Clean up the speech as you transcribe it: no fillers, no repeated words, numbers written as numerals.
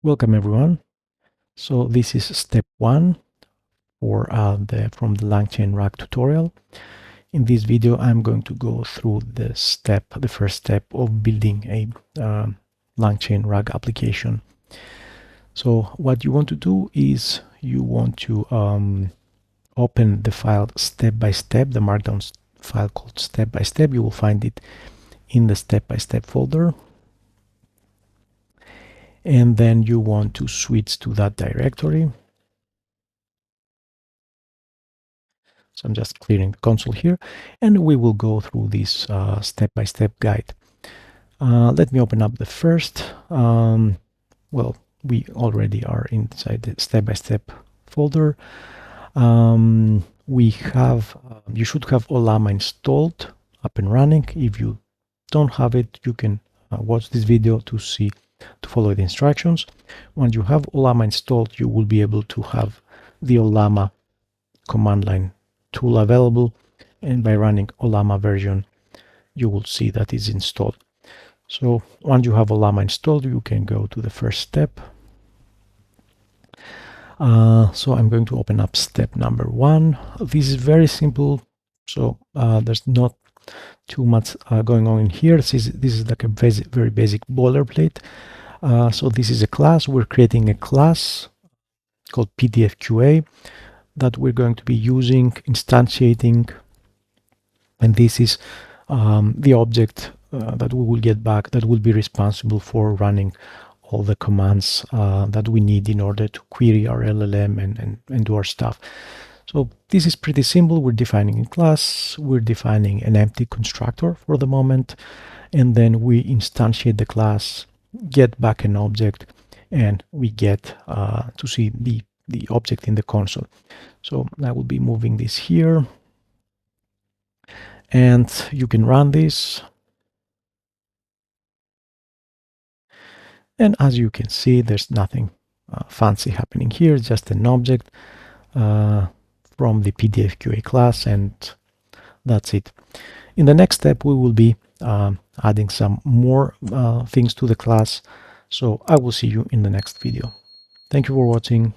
Welcome everyone. So this is step 1 for from the LangChain RAG tutorial. In this video, I'm going to go through the first step of building a LangChain RAG application. So what you want to do is you want to open the file step by step, the markdown file called step by step. You will find it in the step by step folder. And then you want to switch to that directory. So I'm just clearing the console here, and we will go through this step-by-step guide. Let me open up the first. Well, we already are inside the step-by-step folder. We have, you should have Ollama installed, up and running. If you don't have it, you can watch this video to follow the instructions. Once you have Ollama installed, you will be able to have the Ollama command line tool available, and by running Ollama version you will see that is installed. So once you have Ollama installed, you can go to the first step. So I'm going to open up step number 1. This is very simple, so there's not too much going on in here. This is like a very basic boilerplate. So this is a class. We're creating a class called PDFQA that we're going to be using, instantiating, and this is the object that we will get back that will be responsible for running all the commands that we need in order to query our LLM and do our stuff. So this is pretty simple. We're defining a class, we're defining an empty constructor for the moment, and then we instantiate the class, get back an object, and we get to see the object in the console. So I will be moving this here, and you can run this. And as you can see, there's nothing fancy happening here, just an object from the PDFQA class, and that's it. In the next step, we will be adding some more things to the class. So I will see you in the next video. Thank you for watching.